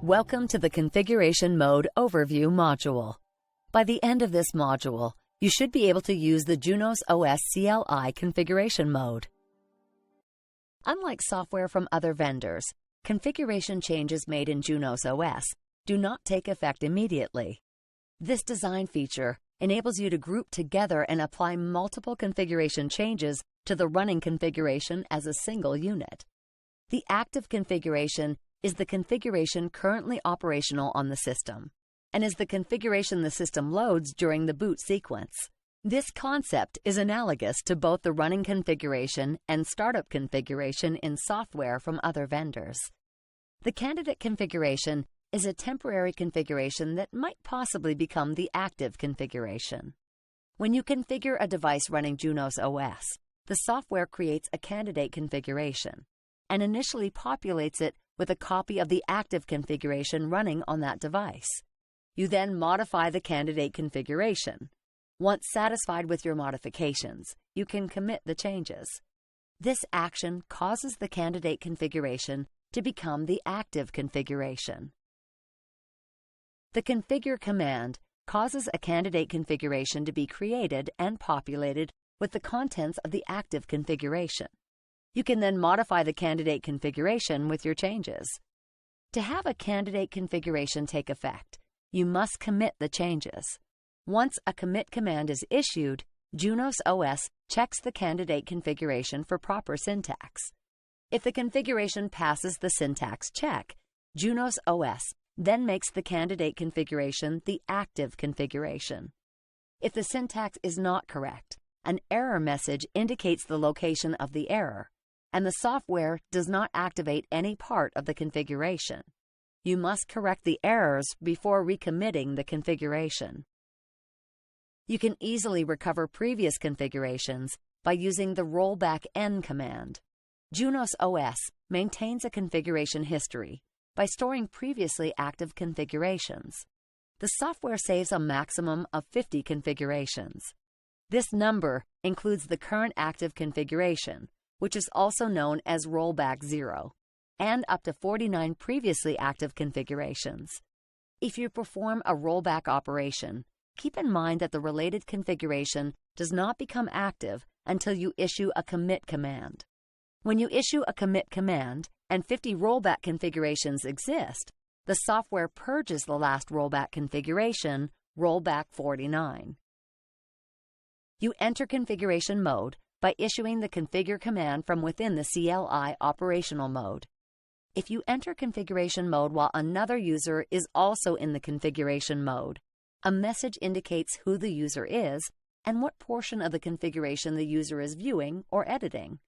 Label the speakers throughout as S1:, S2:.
S1: Welcome to the Configuration Mode Overview module. By the end of this module, you should be able to use the Junos OS CLI configuration mode. Unlike software from other vendors, configuration changes made in Junos OS do not take effect immediately. This design feature enables you to group together and apply multiple configuration changes to the running configuration as a single unit. The active configuration is the configuration currently operational on the system, and is the configuration the system loads during the boot sequence. This concept is analogous to both the running configuration and startup configuration in software from other vendors. The candidate configuration is a temporary configuration that might possibly become the active configuration. When you configure a device running Junos OS, the software creates a candidate configuration and initially populates it with a copy of the active configuration running on that device. You then modify the candidate configuration. Once satisfied with your modifications, you can commit the changes. This action causes the candidate configuration to become the active configuration. The configure command causes a candidate configuration to be created and populated with the contents of the active configuration. You can then modify the candidate configuration with your changes. To have a candidate configuration take effect, you must commit the changes. Once a commit command is issued, Junos OS checks the candidate configuration for proper syntax. If the configuration passes the syntax check, Junos OS then makes the candidate configuration the active configuration. If the syntax is not correct, an error message indicates the location of the error, and the software does not activate any part of the configuration. You must correct the errors before recommitting the configuration. You can easily recover previous configurations by using the rollback n command. Junos OS maintains a configuration history by storing previously active configurations. The software saves a maximum of 50 configurations. This number includes the current active configuration, which is also known as rollback 0, and up to 49 previously active configurations. If you perform a rollback operation, keep in mind that the related configuration does not become active until you issue a commit command. When you issue a commit command and 50 rollback configurations exist, the software purges the last rollback configuration, rollback 49. You enter configuration mode by issuing the configure command from within the CLI operational mode. If you enter configuration mode while another user is also in the configuration mode, a message indicates who the user is and what portion of the configuration the user is viewing or editing.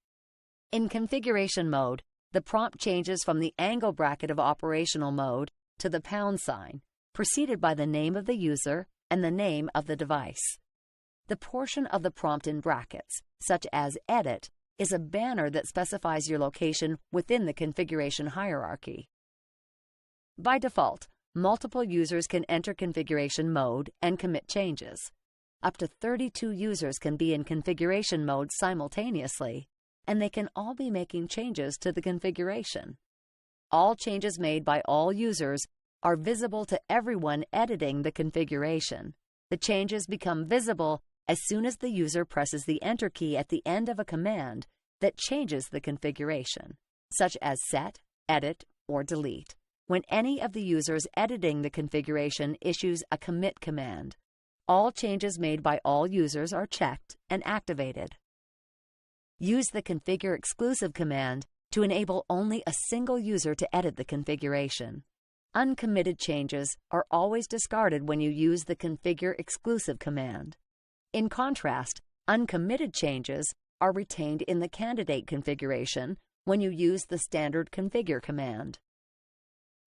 S1: In configuration mode, the prompt changes from the angle bracket of operational mode to the pound sign, preceded by the name of the user and the name of the device. The portion of the prompt in brackets, such as Edit, is a banner that specifies your location within the configuration hierarchy. By default, multiple users can enter configuration mode and commit changes. Up to 32 users can be in configuration mode simultaneously, and they can all be making changes to the configuration. All changes made by all users are visible to everyone editing the configuration. The changes become visible as soon as the user presses the Enter key at the end of a command that changes the configuration, such as Set, Edit, or Delete. When any of the users editing the configuration issues a commit command, all changes made by all users are checked and activated. Use the Configure Exclusive command to enable only a single user to edit the configuration. Uncommitted changes are always discarded when you use the Configure Exclusive command. In contrast, uncommitted changes are retained in the candidate configuration when you use the standard configure command.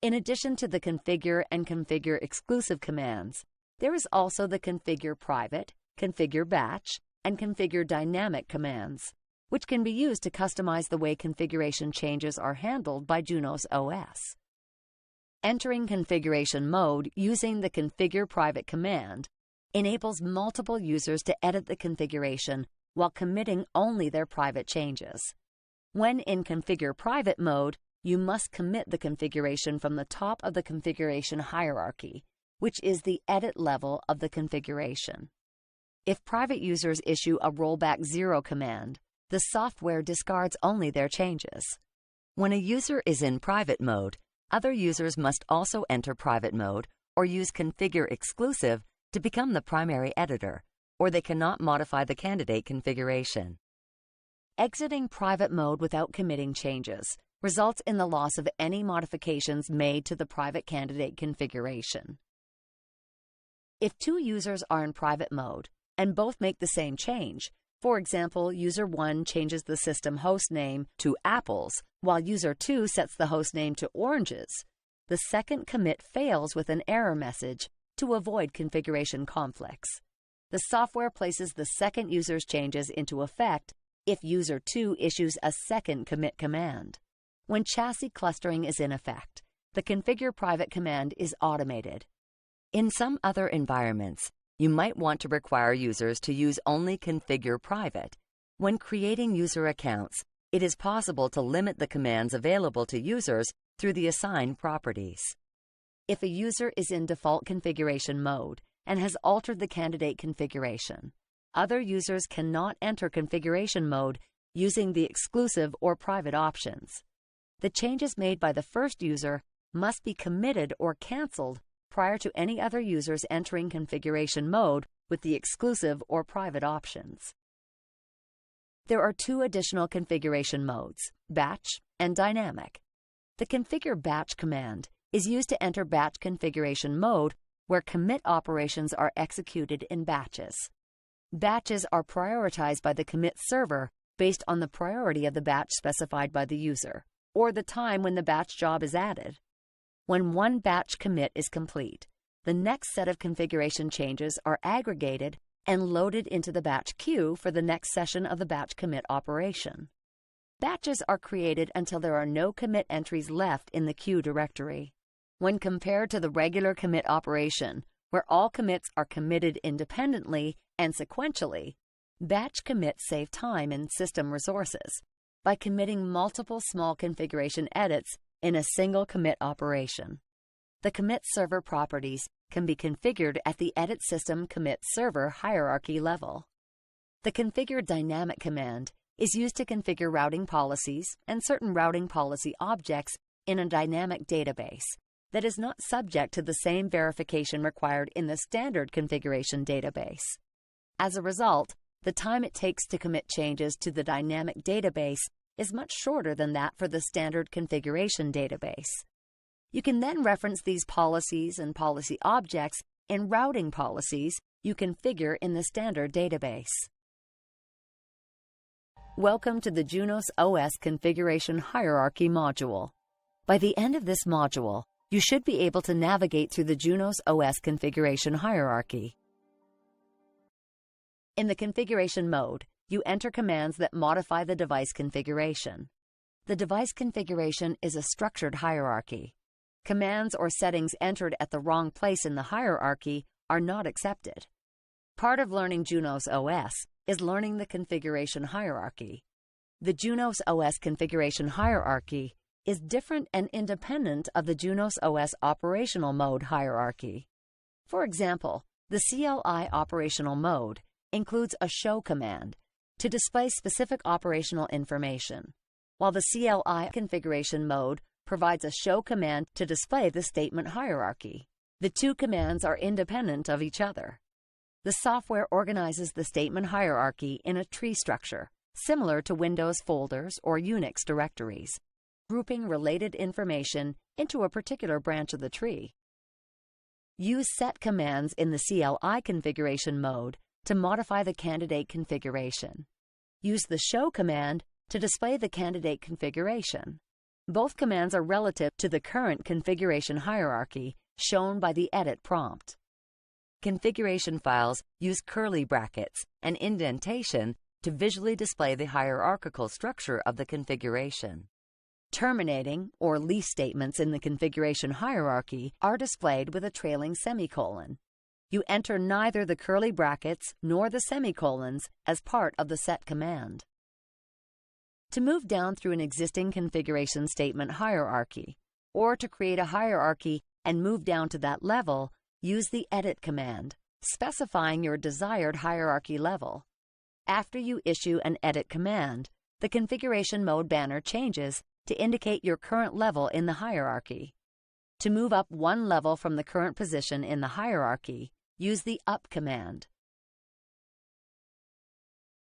S1: In addition to the configure and configure exclusive commands, there is also the configure private, configure batch, and configure dynamic commands, which can be used to customize the way configuration changes are handled by Junos OS. Entering configuration mode using the configure private command enables multiple users to edit the configuration while committing only their private changes. When in configure private mode, you must commit the configuration from the top of the configuration hierarchy, which is the edit level of the configuration. If private users issue a rollback 0 command, the software discards only their changes. When a user is in private mode, other users must also enter private mode or use configure exclusive to become the primary editor, or they cannot modify the candidate configuration. Exiting private mode without committing changes results in the loss of any modifications made to the private candidate configuration. If two users are in private mode and both make the same change, for example, user 1 changes the system host name to apples, while user 2 sets the host name to oranges, the second commit fails with an error message to avoid configuration conflicts. The software places the second user's changes into effect if user 2 issues a second commit command. When chassis clustering is in effect, the configure private command is automated. In some other environments, you might want to require users to use only configure private. When creating user accounts, it is possible to limit the commands available to users through the assign properties. If a user is in default configuration mode and has altered the candidate configuration, other users cannot enter configuration mode using the exclusive or private options. The changes made by the first user must be committed or canceled prior to any other users entering configuration mode with the exclusive or private options. There are two additional configuration modes, batch and dynamic. The configure batch command is used to enter batch configuration mode where commit operations are executed in batches. Batches are prioritized by the commit server based on the priority of the batch specified by the user, or the time when the batch job is added. When one batch commit is complete, the next set of configuration changes are aggregated and loaded into the batch queue for the next session of the batch commit operation. Batches are created until there are no commit entries left in the queue directory. When compared to the regular commit operation, where all commits are committed independently and sequentially, batch commits save time and system resources by committing multiple small configuration edits in a single commit operation. The commit server properties can be configured at the edit system commit server hierarchy level. The configure dynamic command is used to configure routing policies and certain routing policy objects in a dynamic database that is not subject to the same verification required in the standard configuration database. As a result, the time it takes to commit changes to the dynamic database is much shorter than that for the standard configuration database. You can then reference these policies and policy objects in routing policies you configure in the standard database. Welcome to the Junos OS Configuration Hierarchy module. By the end of this module, you should be able to navigate through the Junos OS Configuration Hierarchy. In the configuration mode, you enter commands that modify the device configuration. The device configuration is a structured hierarchy. Commands or settings entered at the wrong place in the hierarchy are not accepted. Part of learning Junos OS is learning the configuration hierarchy. The Junos OS configuration hierarchy is different and independent of the Junos OS operational mode hierarchy. For example, the CLI operational mode includes a show command to display specific operational information, while the CLI configuration mode provides a show command to display the statement hierarchy. The two commands are independent of each other. The software organizes the statement hierarchy in a tree structure, similar to Windows folders or Unix directories, grouping related information into a particular branch of the tree. Use set commands in the CLI configuration mode to modify the candidate configuration. Use the show command to display the candidate configuration. Both commands are relative to the current configuration hierarchy shown by the edit prompt. Configuration files use curly brackets and indentation to visually display the hierarchical structure of the configuration. Terminating or leaf statements in the configuration hierarchy are displayed with a trailing semicolon. You enter neither the curly brackets nor the semicolons as part of the set command. To move down through an existing configuration statement hierarchy, or to create a hierarchy and move down to that level, use the Edit command, specifying your desired hierarchy level. After you issue an Edit command, the configuration mode banner changes to indicate your current level in the hierarchy. To move up one level from the current position in the hierarchy, use the Up command.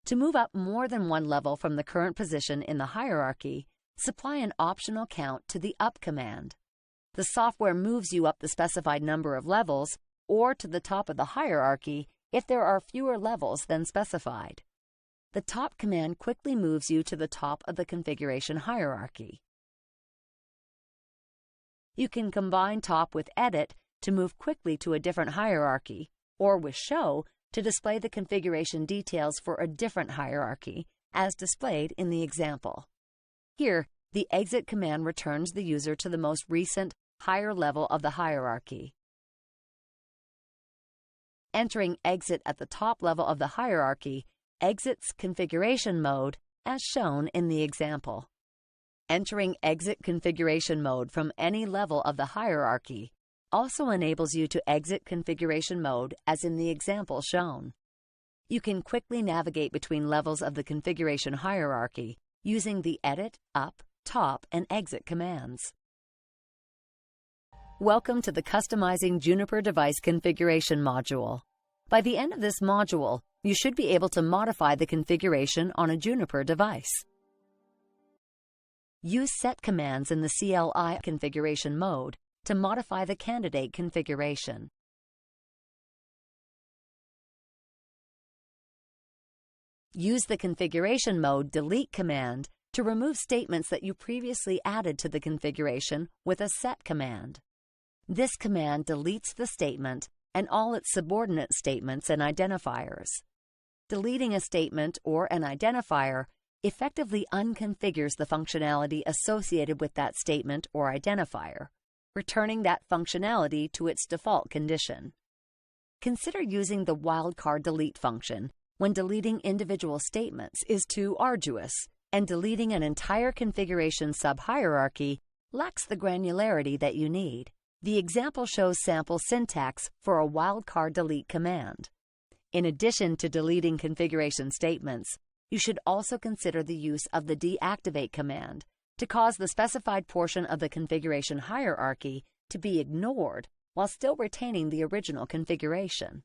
S1: To move up more than one level from the current position in the hierarchy, supply an optional count to the Up command. The software moves you up the specified number of levels or to the top of the hierarchy if there are fewer levels than specified. The Top command quickly moves you to the top of the configuration hierarchy. You can combine Top with Edit to move quickly to a different hierarchy, or with Show to display the configuration details for a different hierarchy, as displayed in the example. Here, the Exit command returns the user to the most recent, higher level of the hierarchy. Entering Exit at the top level of the hierarchy exits configuration mode, as shown in the example. Entering Exit configuration mode from any level of the hierarchy also enables you to exit configuration mode as in the example shown. You can quickly navigate between levels of the configuration hierarchy using the Edit, Up, Top, and Exit commands. Welcome to the Customizing Juniper Device Configuration module. By the end of this module, you should be able to modify the configuration on a Juniper device. Use Set commands in the CLI configuration mode to modify the candidate configuration. Use the configuration mode Delete command to remove statements that you previously added to the configuration with a Set command. This command deletes the statement and all its subordinate statements and identifiers. Deleting a statement or an identifier effectively unconfigures the functionality associated with that statement or identifier, returning that functionality to its default condition. Consider using the wildcard delete function when deleting individual statements is too arduous, and deleting an entire configuration subhierarchy lacks the granularity that you need. The example shows sample syntax for a wildcard delete command. In addition to deleting configuration statements, you should also consider the use of the deactivate command to cause the specified portion of the configuration hierarchy to be ignored while still retaining the original configuration.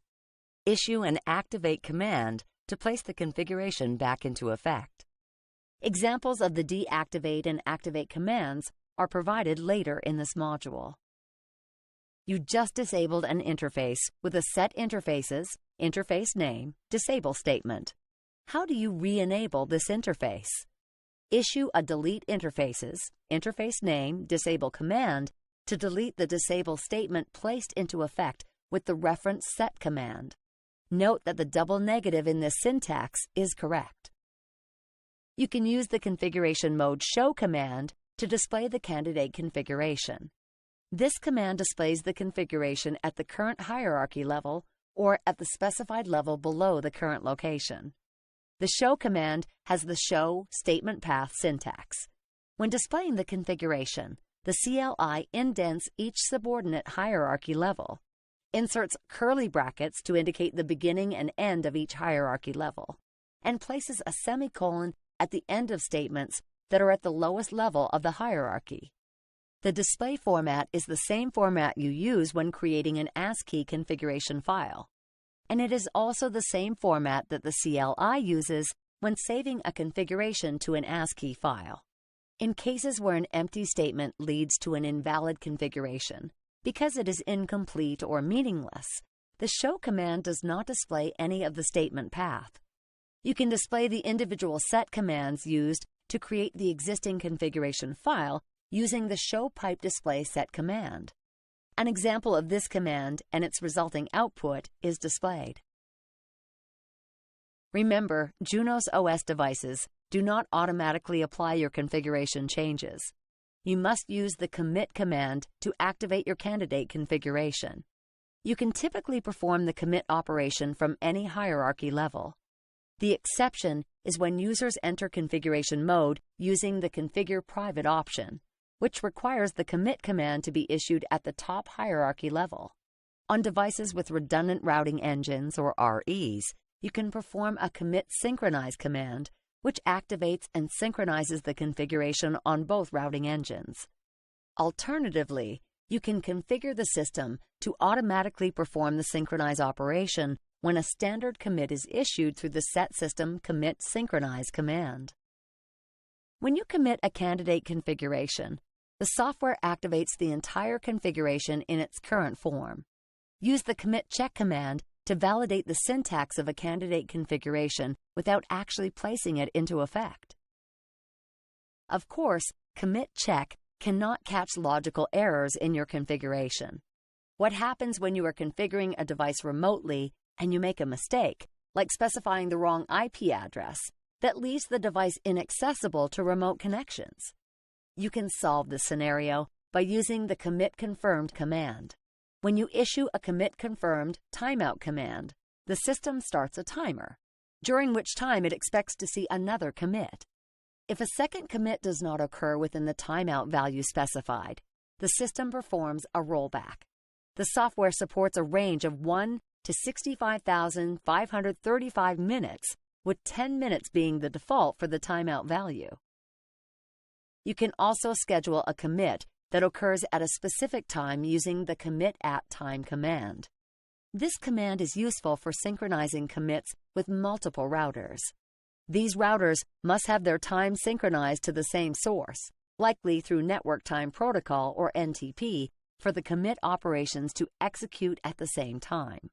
S1: Issue an activate command to place the configuration back into effect. Examples of the deactivate and activate commands are provided later in this module. You just disabled an interface with a Set Interfaces, Interface Name, Disable statement. How do you re-enable this interface? Issue a Delete Interfaces, Interface Name, Disable command to delete the disable statement placed into effect with the reference Set command. Note that the double negative in this syntax is correct. You can use the configuration mode Show command to display the candidate configuration. This command displays the configuration at the current hierarchy level or at the specified level below the current location. The Show command has the show statement path syntax. When displaying the configuration, the CLI indents each subordinate hierarchy level, inserts curly brackets to indicate the beginning and end of each hierarchy level, and places a semicolon at the end of statements that are at the lowest level of the hierarchy. The display format is the same format you use when creating an ASCII configuration file, and it is also the same format that the CLI uses when saving a configuration to an ASCII file. In cases where an empty statement leads to an invalid configuration, because it is incomplete or meaningless, the Show command does not display any of the statement path. You can display the individual Set commands used to create the existing configuration file using the Show Pipe Display Set command. An example of this command and its resulting output is displayed. Remember, Junos OS devices do not automatically apply your configuration changes. You must use the Commit command to activate your candidate configuration. You can typically perform the commit operation from any hierarchy level. The exception is when users enter configuration mode using the Configure Private option, which requires the commit command to be issued at the top hierarchy level. On devices with redundant routing engines, or REs, you can perform a commit synchronize command, which activates and synchronizes the configuration on both routing engines. Alternatively, you can configure the system to automatically perform the synchronize operation when a standard commit is issued through the set system commit synchronize command. When you commit a candidate configuration, the software activates the entire configuration in its current form. Use the commit check command to validate the syntax of a candidate configuration without actually placing it into effect. Of course, commit check cannot catch logical errors in your configuration. What happens when you are configuring a device remotely and you make a mistake, like specifying the wrong IP address, that leaves the device inaccessible to remote connections? You can solve this scenario by using the commit confirmed command. When you issue a commit confirmed timeout command, the system starts a timer, during which time it expects to see another commit. If a second commit does not occur within the timeout value specified, the system performs a rollback. The software supports a range of 1 to 65,535 minutes, with 10 minutes being the default for the timeout value. You can also schedule a commit that occurs at a specific time using the commit at time command. This command is useful for synchronizing commits with multiple routers. These routers must have their time synchronized to the same source, likely through Network Time Protocol or NTP, for the commit operations to execute at the same time.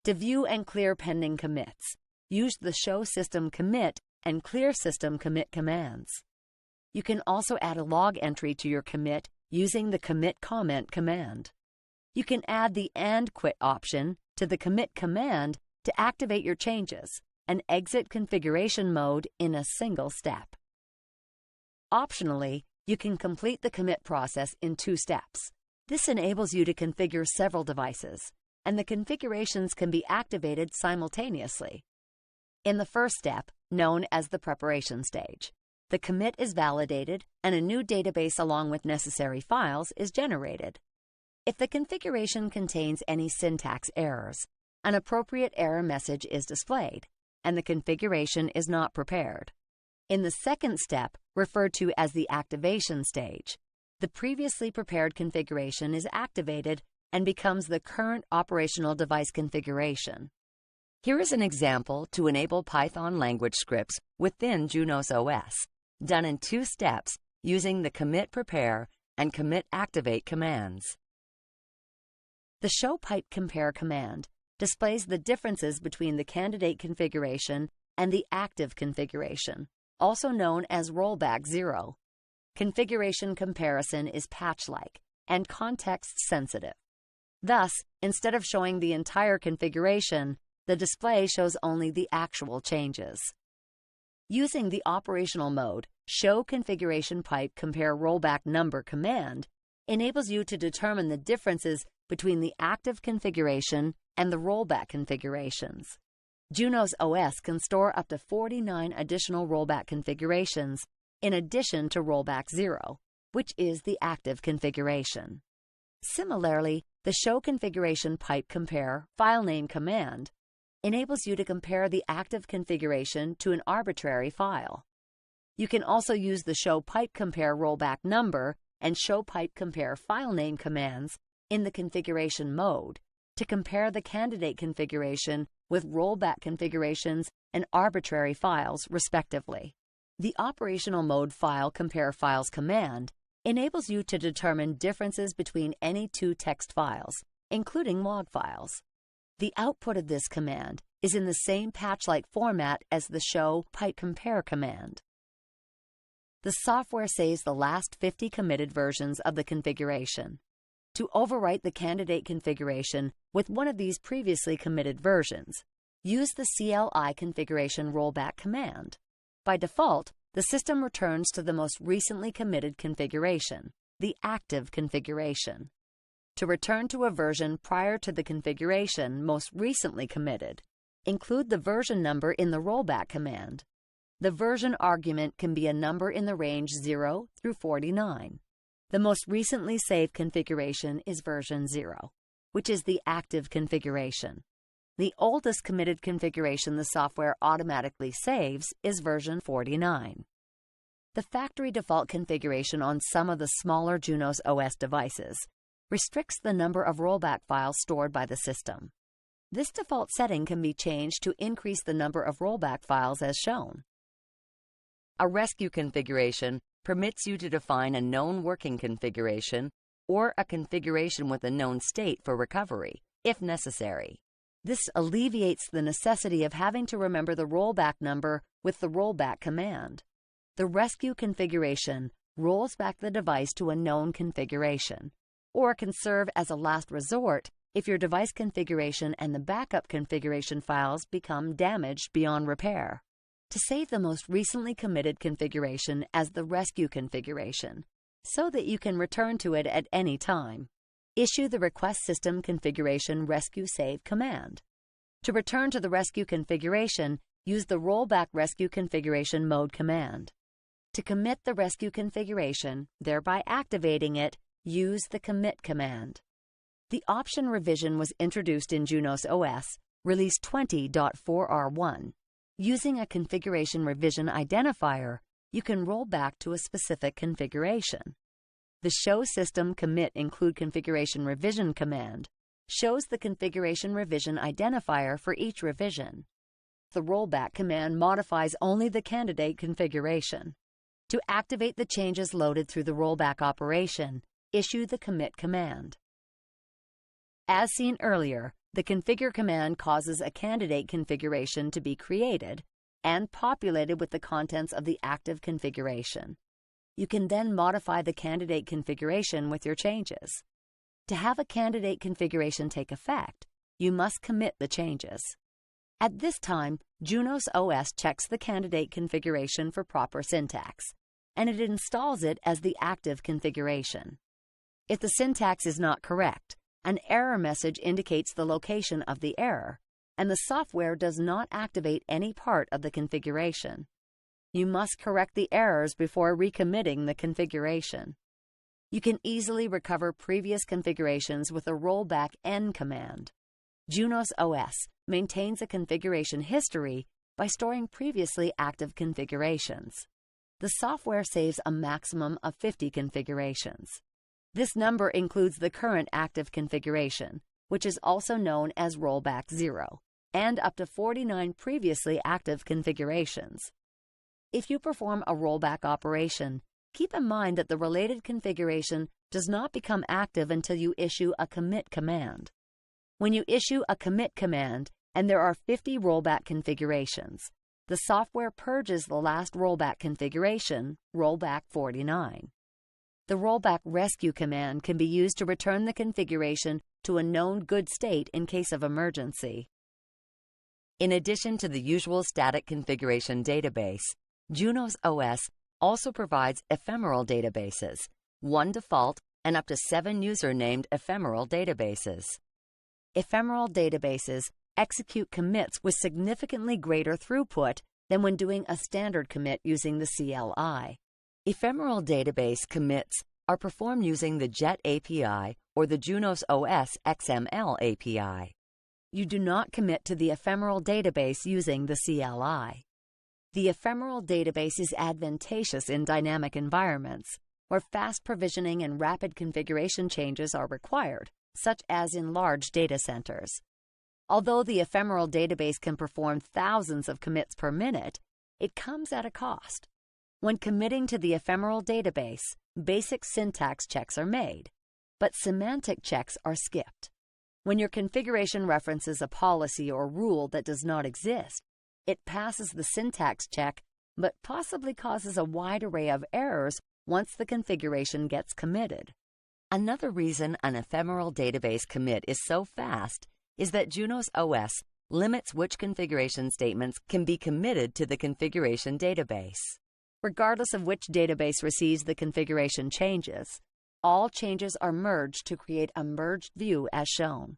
S1: To view and clear pending commits, use the Show System Commit and Clear System Commit commands. You can also add a log entry to your commit using the Commit Comment command. You can add the And Quit option to the commit command to activate your changes and exit configuration mode in a single step. Optionally, you can complete the commit process in 2 steps. This enables you to configure several devices, and the configurations can be activated simultaneously. In the first step, known as the preparation stage, the commit is validated and a new database along with necessary files is generated. If the configuration contains any syntax errors, an appropriate error message is displayed, and the configuration is not prepared. In the second step, referred to as the activation stage, the previously prepared configuration is activated and becomes the current operational device configuration. Here is an example to enable Python language scripts within Junos OS, done in 2 steps using the commit prepare and commit activate commands. The show pipe compare command displays the differences between the candidate configuration and the active configuration, also known as rollback 0. Configuration comparison is patch-like and context-sensitive. Thus, instead of showing the entire configuration, the display shows only the actual changes. Using the operational mode Show Configuration Pipe Compare Rollback Number command enables you to determine the differences between the active configuration and the rollback configurations. Junos OS can store up to 49 additional rollback configurations in addition to rollback 0, which is the active configuration. Similarly, the Show Configuration Pipe Compare File Name command enables you to compare the active configuration to an arbitrary file. You can also use the Show Pipe Compare Rollback Number and Show Pipe Compare File Name commands in the configuration mode to compare the candidate configuration with rollback configurations and arbitrary files, respectively. The operational mode File Compare Files command enables you to determine differences between any 2 text files, including log files. The output of this command is in the same patch-like format as the Show Pipe Compare command. The software saves the last 50 committed versions of the configuration. To overwrite the candidate configuration with one of these previously committed versions, use the CLI configuration rollback command. By default, the system returns to the most recently committed configuration, the active configuration. To return to a version prior to the configuration most recently committed, Include the version number in the rollback command. The version argument can be a number in the range 0 through 49. The most recently saved configuration is version 0, which is the active configuration. The oldest committed configuration the software automatically saves is version 49. The factory default configuration on some of the smaller Junos OS devices restricts the number of rollback files stored by the system. This default setting can be changed to increase the number of rollback files as shown. A rescue configuration permits you to define a known working configuration or a configuration with a known state for recovery, if necessary. This alleviates the necessity of having to remember the rollback number with the rollback command. The rescue configuration rolls back the device to a known configuration, or can serve as a last resort if your device configuration and the backup configuration files become damaged beyond repair. To save the most recently committed configuration as the rescue configuration, so that you can return to it at any time, issue the Request System Configuration Rescue Save command. To return to the rescue configuration, use the Rollback Rescue Configuration Mode command. To commit the rescue configuration, thereby activating it, use the Commit command. The option revision was introduced in Junos OS, Release 20.4R1. Using a configuration revision identifier, you can roll back to a specific configuration. The Show System Commit Include Configuration Revision command shows the configuration revision identifier for each revision. The rollback command modifies only the candidate configuration. To activate the changes loaded through the rollback operation, issue the Commit command. As seen earlier, the configure command causes a candidate configuration to be created and populated with the contents of the active configuration. You can then modify the candidate configuration with your changes. To have a candidate configuration take effect, you must commit the changes. At this time, Junos OS checks the candidate configuration for proper syntax, and it installs it as the active configuration. If the syntax is not correct, an error message indicates the location of the error, and the software does not activate any part of the configuration. You must correct the errors before recommitting the configuration. You can easily recover previous configurations with a rollback N command. Junos OS maintains a configuration history by storing previously active configurations. The software saves a maximum of 50 configurations. This number includes the current active configuration, which is also known as rollback 0, and up to 49 previously active configurations. If you perform a rollback operation, keep in mind that the related configuration does not become active until you issue a commit command. When you issue a commit command and there are 50 rollback configurations, the software purges the last rollback configuration, rollback 49. The rollback rescue command can be used to return the configuration to a known good state in case of emergency. In addition to the usual static configuration database, Junos OS also provides ephemeral databases, one default and up to 7 user-named ephemeral databases. Ephemeral databases execute commits with significantly greater throughput than when doing a standard commit using the CLI. Ephemeral database commits are performed using the JET API or the Junos OS XML API. You do not commit to the ephemeral database using the CLI. The ephemeral database is advantageous in dynamic environments where fast provisioning and rapid configuration changes are required, such as in large data centers. Although the ephemeral database can perform thousands of commits per minute, it comes at a cost. When committing to the ephemeral database, basic syntax checks are made, but semantic checks are skipped. When your configuration references a policy or rule that does not exist, it passes the syntax check, but possibly causes a wide array of errors once the configuration gets committed. Another reason an ephemeral database commit is so fast is that Junos OS limits which configuration statements can be committed to the configuration database. Regardless of which database receives the configuration changes, all changes are merged to create a merged view as shown.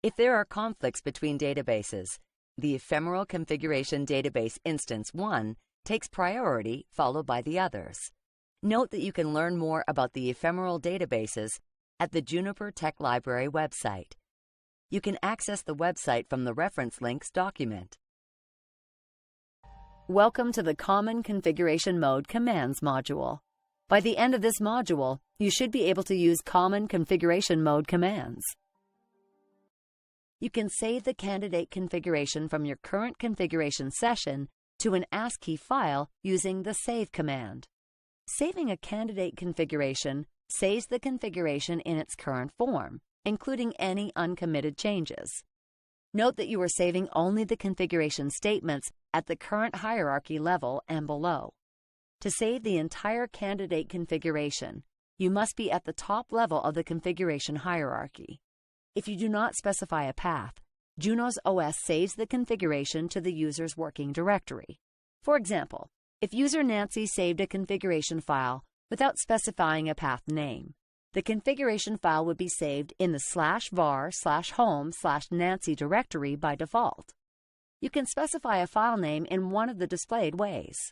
S1: If there are conflicts between databases, the ephemeral configuration database instance 1 takes priority, followed by the others. Note that you can learn more about the ephemeral databases at the Juniper Tech Library website. You can access the website from the reference links document. Welcome to the Common Configuration Mode Commands module. By the end of this module, you should be able to use Common Configuration Mode commands. You can save the candidate configuration from your current configuration session to an ASCII file using the Save command. Saving a candidate configuration saves the configuration in its current form, including any uncommitted changes. Note that you are saving only the configuration statements at the current hierarchy level and below. To save the entire candidate configuration, you must be at the top level of the configuration hierarchy. If you do not specify a path, Junos OS saves the configuration to the user's working directory. For example, if user Nancy saved a configuration file without specifying a path name, the configuration file would be saved in the /var/home/Nancy directory by default. You can specify a file name in one of the displayed ways.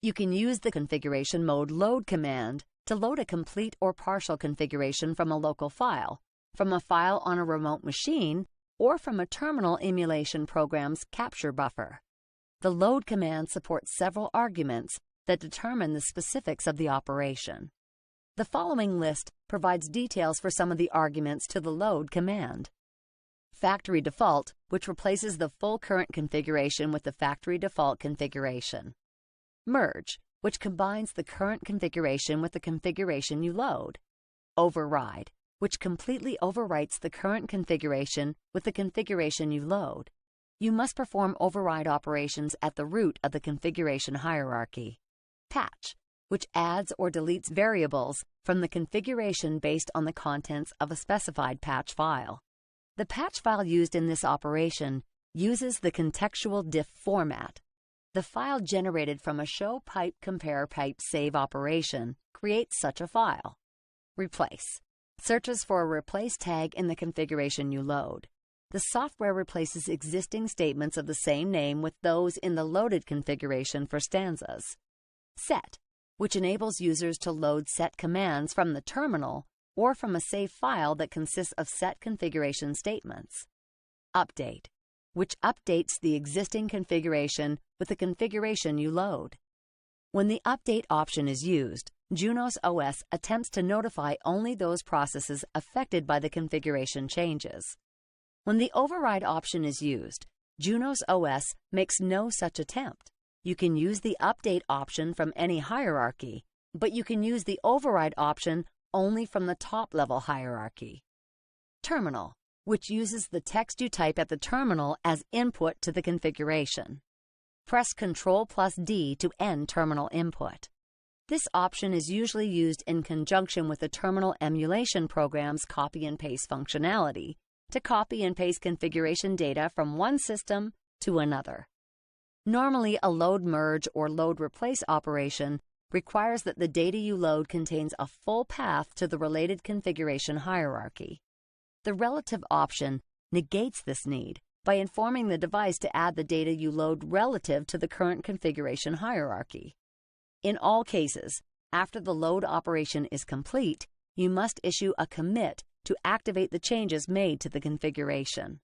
S1: You can use the configuration mode load command to load a complete or partial configuration from a local file, from a file on a remote machine, or from a terminal emulation program's capture buffer. The load command supports several arguments that determine the specifics of the operation. The following list provides details for some of the arguments to the load command. Factory default, which replaces the full current configuration with the factory default configuration. Merge, which combines the current configuration with the configuration you load. Override, which completely overwrites the current configuration with the configuration you load. You must perform override operations at the root of the configuration hierarchy. Patch, which adds or deletes variables from the configuration based on the contents of a specified patch file. The patch file used in this operation uses the contextual diff format. The file generated from a show pipe compare pipe save operation creates such a file. Replace searches for a replace tag in the configuration you load. The software replaces existing statements of the same name with those in the loaded configuration for stanzas. Set, which enables users to load set commands from the terminal or from a save file that consists of set configuration statements. Update, which updates the existing configuration with the configuration you load. When the update option is used, Junos OS attempts to notify only those processes affected by the configuration changes. When the override option is used, Junos OS makes no such attempt. You can use the update option from any hierarchy, but you can use the override option only from the top-level hierarchy. Terminal, which uses the text you type at the terminal as input to the configuration. Press Ctrl+D to end terminal input. This option is usually used in conjunction with the terminal emulation program's copy and paste functionality to copy and paste configuration data from one system to another. Normally, a load merge or load replace operation requires that the data you load contains a full path to the related configuration hierarchy. The relative option negates this need by informing the device to add the data you load relative to the current configuration hierarchy. In all cases, after the load operation is complete, you must issue a commit to activate the changes made to the configuration.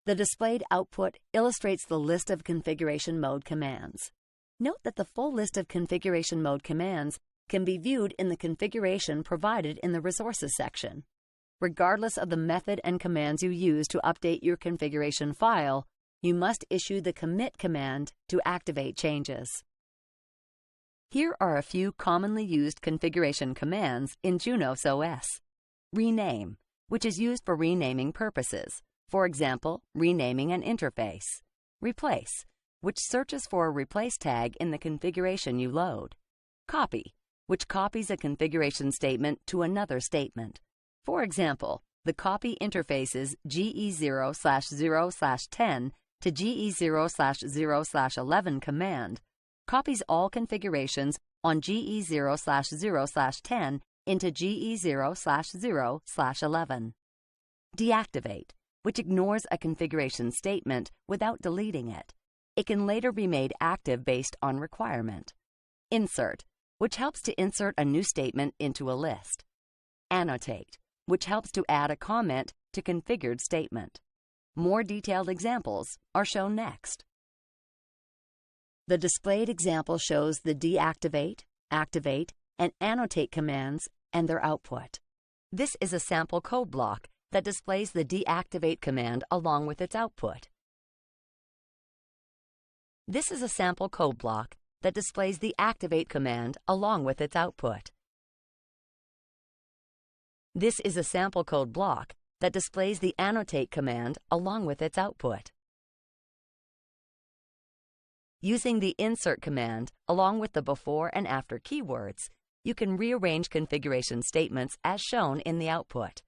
S1: The displayed output illustrates the list of configuration mode commands. Note that the full list of configuration mode commands can be viewed in the configuration provided in the Resources section. Regardless of the method and commands you use to update your configuration file, you must issue the commit command to activate changes. Here are a few commonly used configuration commands in Junos OS. Rename, which is used for renaming purposes. For example, renaming an interface. Replace, which searches for a replace tag in the configuration you load. Copy, which copies a configuration statement to another statement. For example, the copy interfaces GE0/0/10 to GE0/0/11 command copies all configurations on GE0/0/10 into GE0/0/11. Deactivate, which ignores a configuration statement without deleting it. It can later be made active based on requirement. Insert, which helps to insert a new statement into a list. Annotate, which helps to add a comment to configured statement. More detailed examples are shown next. The displayed example shows the deactivate, activate, and annotate commands and their output. This is a sample code block that displays the deactivate command along with its output. This is a sample code block that displays the activate command along with its output. This is a sample code block that displays the annotate command along with its output. Using the insert command along with the before and after keywords, you can rearrange configuration statements as shown in the output.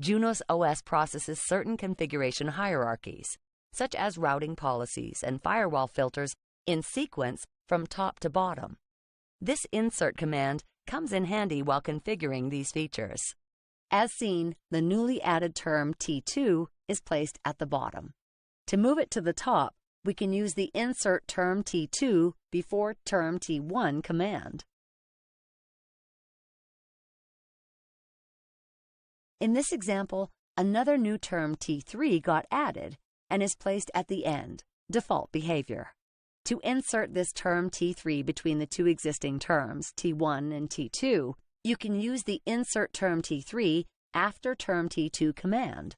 S1: Junos OS processes certain configuration hierarchies, such as routing policies and firewall filters, in sequence from top to bottom. This insert command comes in handy while configuring these features. As seen, the newly added term T2 is placed at the bottom. To move it to the top, we can use the insert term T2 before term T1 command. In this example, another new term T3 got added and is placed at the end, default behavior. To insert this term T3 between the two existing terms, T1 and T2, you can use the insert term T3 after term T2 command.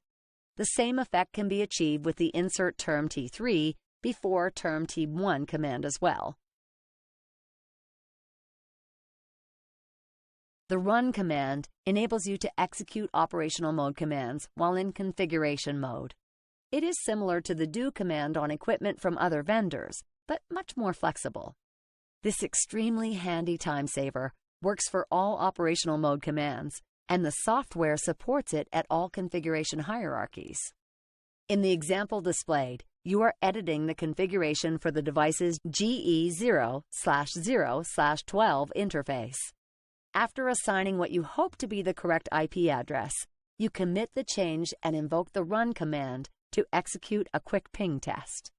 S1: The same effect can be achieved with the insert term T3 before term T1 command as well. The run command enables you to execute operational mode commands while in configuration mode. It is similar to the do command on equipment from other vendors, but much more flexible. This extremely handy time saver works for all operational mode commands, and the software supports it at all configuration hierarchies. In the example displayed, you are editing the configuration for the device's GE0/0/12 interface. After assigning what you hope to be the correct IP address, you commit the change and invoke the run command to execute a quick ping test.